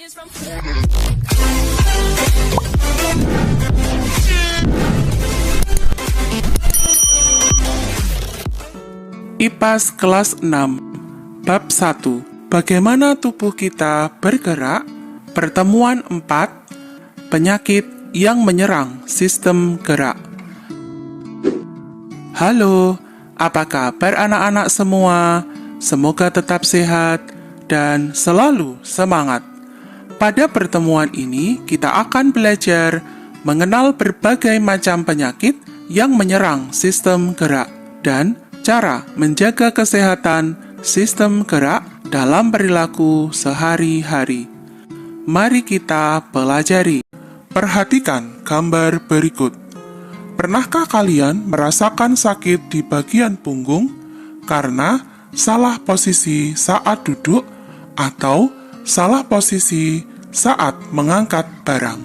IPAS kelas 6 Bab 1. Bagaimana tubuh kita bergerak? Pertemuan 4. Penyakit yang menyerang sistem gerak. Halo, apa kabar anak-anak semua? Semoga tetap sehat dan selalu semangat. Pada pertemuan ini, kita akan belajar mengenal berbagai macam penyakit yang menyerang sistem gerak dan cara menjaga kesehatan sistem gerak dalam perilaku sehari-hari. Mari kita pelajari. Perhatikan gambar berikut. Pernahkah kalian merasakan sakit di bagian punggung karena salah posisi saat duduk atau salah posisi saat mengangkat barang?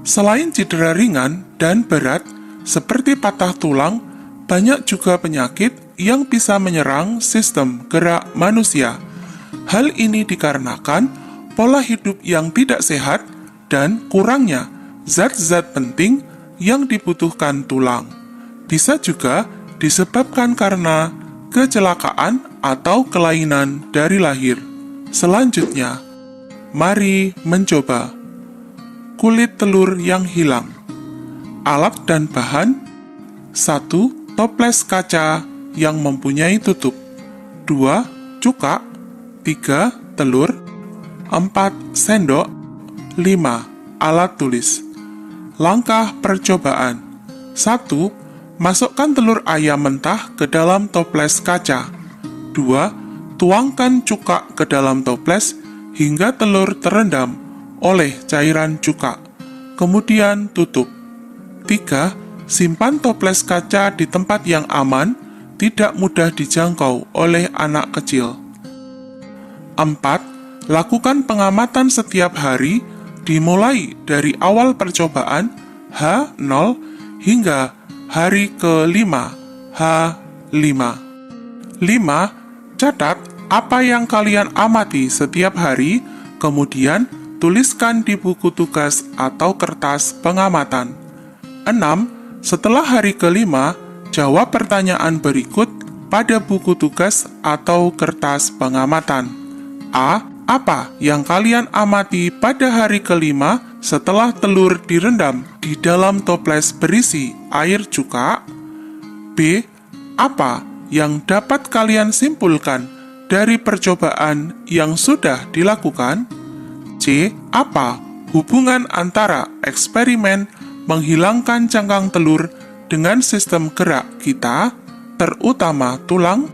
Selain cedera ringan dan berat seperti patah tulang, banyak juga penyakit yang bisa menyerang sistem gerak manusia. Hal ini dikarenakan pola hidup yang tidak sehat dan kurangnya zat-zat penting yang dibutuhkan tulang. Bisa juga disebabkan karena kecelakaan atau kelainan dari lahir. Selanjutnya, mari mencoba. Kulit telur yang hilang. Alat dan bahan: 1. Toples kaca yang mempunyai tutup. 2. Cuka. 3. Telur. 4. Sendok. 5. Alat tulis. Langkah percobaan. 1. Masukkan telur ayam mentah ke dalam toples kaca. 2. Tuangkan cuka ke dalam toples hingga telur terendam oleh cairan cuka. Kemudian tutup. 3. Simpan toples kaca di tempat yang aman, tidak mudah dijangkau oleh anak kecil. 4. Lakukan pengamatan setiap hari, dimulai dari awal percobaan H0 hingga hari ke-5 H5. 5. Catat apa yang kalian amati setiap hari, kemudian tuliskan di buku tugas atau kertas pengamatan. 6. Setelah hari ke-5, jawab pertanyaan berikut pada buku tugas atau kertas pengamatan. A. Apa yang kalian amati pada hari ke-5 setelah telur direndam di dalam toples berisi air cuka? B. Apa yang dapat kalian simpulkan dari percobaan yang sudah dilakukan? C. Apa hubungan antara eksperimen menghilangkan cangkang telur dengan sistem gerak kita, terutama tulang?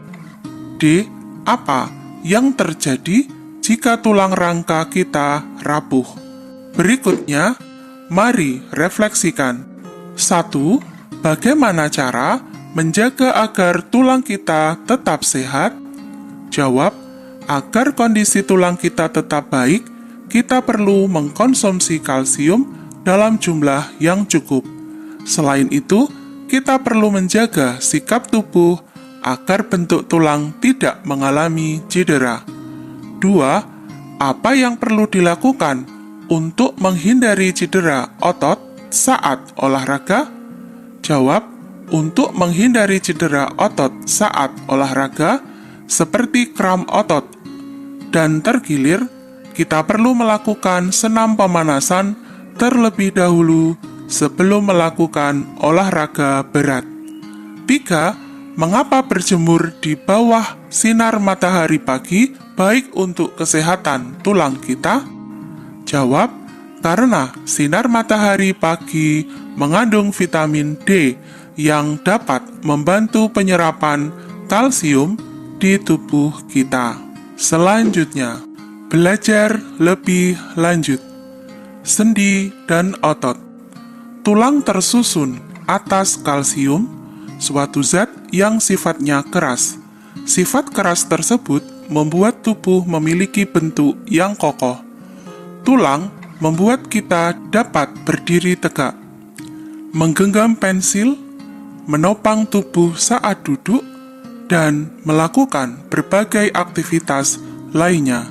D. Apa yang terjadi jika tulang rangka kita rapuh? Berikutnya, mari refleksikan. 1. Bagaimana cara menjaga agar tulang kita tetap sehat? Jawab, agar kondisi tulang kita tetap baik, kita perlu mengkonsumsi kalsium dalam jumlah yang cukup. Selain itu, kita perlu menjaga sikap tubuh agar bentuk tulang tidak mengalami cedera. 2. Apa yang perlu dilakukan untuk menghindari cedera otot saat olahraga? Jawab, untuk menghindari cedera otot saat olahraga, seperti kram otot dan tergilir, kita perlu melakukan senam pemanasan terlebih dahulu sebelum melakukan olahraga berat. 3. Mengapa berjemur di bawah sinar matahari pagi baik untuk kesehatan tulang kita? Jawab, karena sinar matahari pagi mengandung vitamin D yang dapat membantu penyerapan kalsium di tubuh kita. Selanjutnya, belajar lebih lanjut. Sendi dan otot. Tulang tersusun atas kalsium, suatu zat yang sifatnya keras. Sifat keras tersebut membuat tubuh memiliki bentuk yang kokoh. Tulang membuat kita dapat berdiri tegak, menggenggam pensil, menopang tubuh saat duduk, dan melakukan berbagai aktivitas lainnya.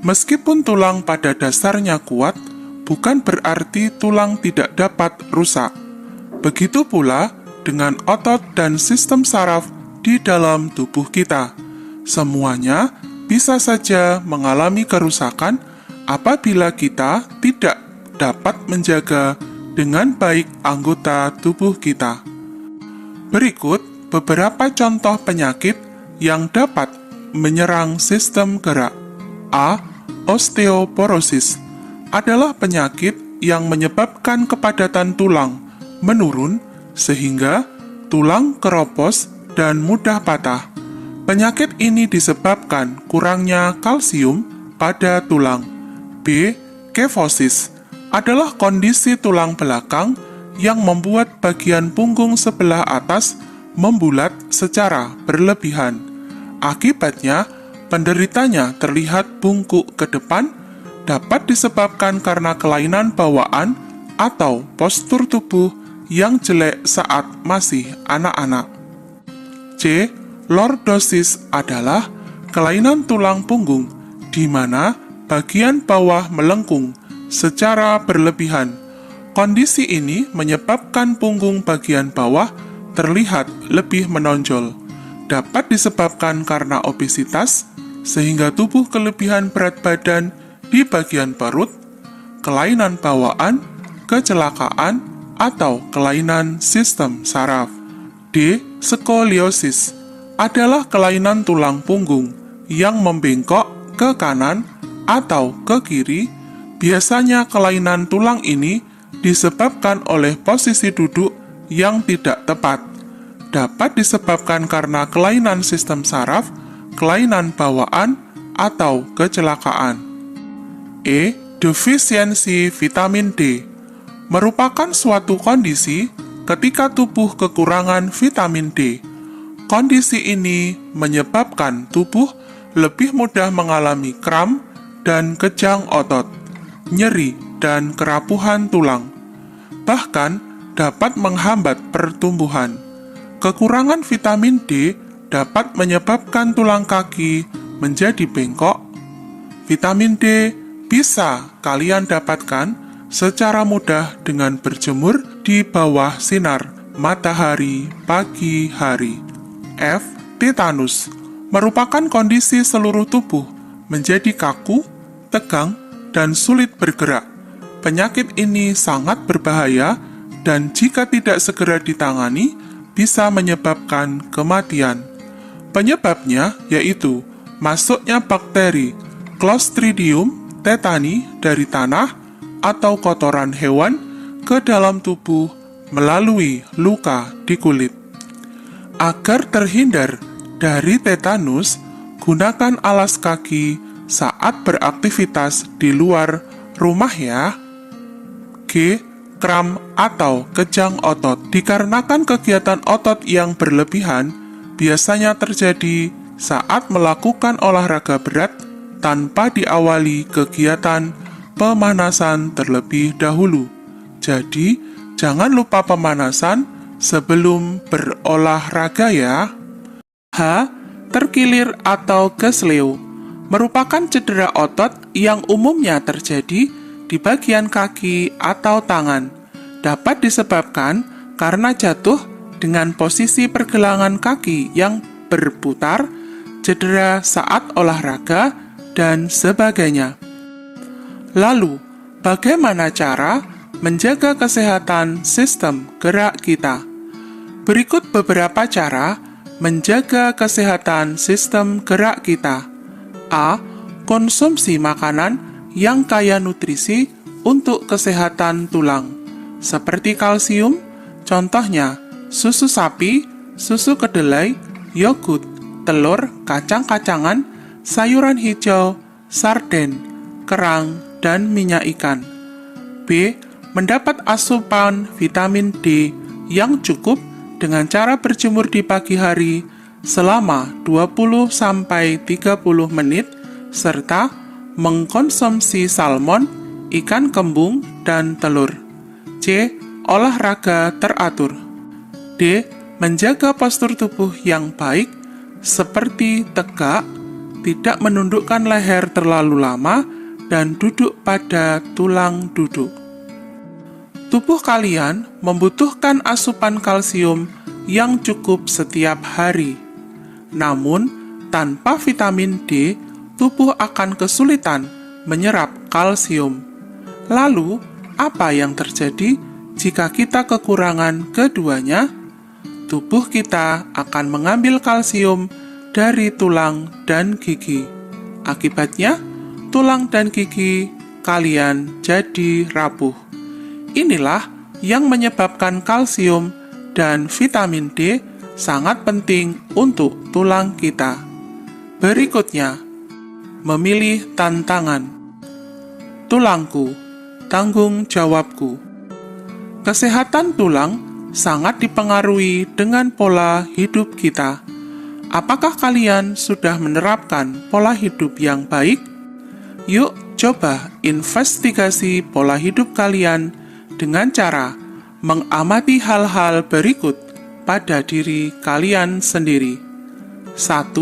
Meskipun tulang pada dasarnya kuat, bukan berarti tulang tidak dapat rusak. Begitu pula dengan otot dan sistem saraf di dalam tubuh kita. Semuanya bisa saja mengalami kerusakan apabila kita tidak dapat menjaga dengan baik anggota tubuh kita. Berikut beberapa contoh penyakit yang dapat menyerang sistem gerak. A. Osteoporosis adalah penyakit yang menyebabkan kepadatan tulang menurun sehingga tulang keropos dan mudah patah. Penyakit ini disebabkan kurangnya kalsium pada tulang. B. Kyphosis adalah kondisi tulang belakang yang membuat bagian punggung sebelah atas membulat secara berlebihan. Akibatnya, penderitanya terlihat bungkuk ke depan, dapat disebabkan karena kelainan bawaan atau postur tubuh yang jelek saat masih anak-anak. C. Lordosis adalah kelainan tulang punggung di mana bagian bawah melengkung secara berlebihan. Kondisi ini menyebabkan punggung bagian bawah terlihat lebih menonjol. Dapat disebabkan karena obesitas, sehingga tubuh kelebihan berat badan di bagian perut, kelainan bawaan, kecelakaan, atau kelainan sistem saraf. D. Skoliosis adalah kelainan tulang punggung yang membengkok ke kanan atau ke kiri. Biasanya kelainan tulang ini disebabkan oleh posisi duduk yang tidak tepat. Dapat disebabkan karena kelainan sistem saraf, kelainan bawaan, atau kecelakaan. E. Defisiensi vitamin D merupakan suatu kondisi ketika tubuh kekurangan vitamin D. Kondisi ini menyebabkan tubuh lebih mudah mengalami kram dan kejang otot, nyeri, dan kerapuhan tulang. Bahkan dapat menghambat pertumbuhan. Kekurangan vitamin D dapat menyebabkan tulang kaki menjadi bengkok. Vitamin D bisa kalian dapatkan secara mudah dengan berjemur di bawah sinar matahari pagi hari. F. Tetanus merupakan kondisi seluruh tubuh menjadi kaku, tegang, dan sulit bergerak. Penyakit ini sangat berbahaya dan jika tidak segera ditangani, bisa menyebabkan kematian. Penyebabnya yaitu masuknya bakteri Clostridium tetani dari tanah atau kotoran hewan ke dalam tubuh melalui luka di kulit. Agar terhindar dari tetanus, gunakan alas kaki saat beraktivitas di luar rumah ya. G. Kram atau kejang otot dikarenakan kegiatan otot yang berlebihan biasanya terjadi saat melakukan olahraga berat tanpa diawali kegiatan pemanasan terlebih dahulu. Jadi, jangan lupa pemanasan sebelum berolahraga ya. H. Terkilir atau kesleo merupakan cedera otot yang umumnya terjadi di bagian kaki atau tangan. Dapat disebabkan karena jatuh dengan posisi pergelangan kaki yang berputar, cedera saat olahraga, dan sebagainya. Lalu, bagaimana cara menjaga kesehatan sistem gerak kita? Berikut beberapa cara menjaga kesehatan sistem gerak kita. A. Konsumsi makanan yang kaya nutrisi untuk kesehatan tulang, seperti kalsium, contohnya susu sapi, susu kedelai, yogurt, telur, kacang-kacangan, sayuran hijau, sarden, kerang, dan minyak ikan. B. Mendapat asupan vitamin D yang cukup dengan cara berjemur di pagi hari selama 20-30 menit, serta mengkonsumsi salmon, ikan kembung, dan telur. C. Olahraga teratur. D. Menjaga postur tubuh yang baik, seperti tegak, tidak menundukkan leher terlalu lama dan duduk pada tulang duduk. Tubuh kalian membutuhkan asupan kalsium yang cukup setiap hari. Namun, tanpa vitamin D, tubuh akan kesulitan menyerap kalsium. Lalu, apa yang terjadi jika kita kekurangan keduanya? Tubuh kita akan mengambil kalsium dari tulang dan gigi. Akibatnya, tulang dan gigi kalian jadi rapuh. Inilah yang menyebabkan kalsium dan vitamin D sangat penting untuk tulang kita. Berikutnya, memilih tantangan. Tulangku, tanggung jawabku. Kesehatan tulang sangat dipengaruhi dengan pola hidup kita. Apakah kalian sudah menerapkan pola hidup yang baik? Yuk, coba investigasi pola hidup kalian dengan cara mengamati hal-hal berikut pada diri kalian sendiri. 1.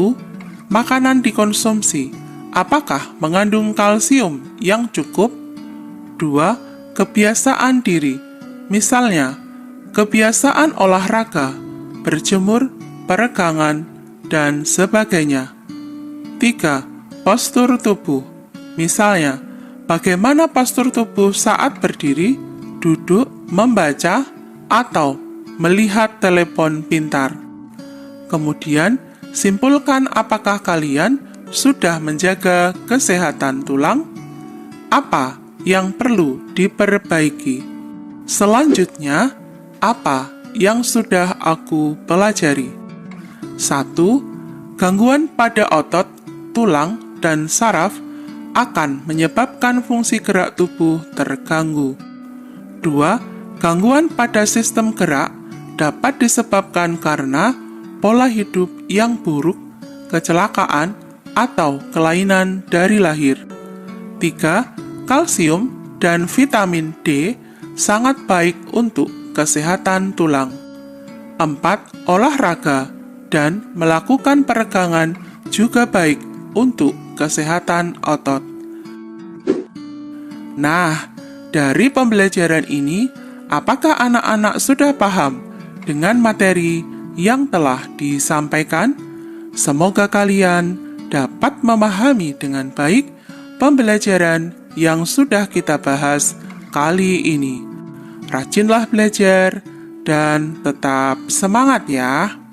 Makanan dikonsumsi. Apakah mengandung kalsium yang cukup? 2. Kebiasaan diri. Misalnya, kebiasaan olahraga, berjemur, peregangan, dan sebagainya. 3. Postur tubuh. Misalnya, bagaimana postur tubuh saat berdiri, duduk, membaca, atau melihat telepon pintar. Kemudian, simpulkan apakah kalian sudah menjaga kesehatan tulang? Apa yang perlu diperbaiki? Selanjutnya, apa yang sudah aku pelajari? 1. Gangguan pada otot, tulang, dan saraf akan menyebabkan fungsi gerak tubuh terganggu. 2. Gangguan pada sistem gerak dapat disebabkan karena pola hidup yang buruk, kecelakaan, atau kelainan dari lahir. 3. Kalsium dan vitamin D sangat baik untuk kesehatan tulang. 4. Olahraga dan melakukan peregangan juga baik untuk kesehatan otot. Nah, dari pembelajaran ini, apakah anak-anak sudah paham dengan materi yang telah disampaikan? Semoga kalian dapat memahami dengan baik pembelajaran yang sudah kita bahas kali ini. Rajinlah belajar dan tetap semangat ya!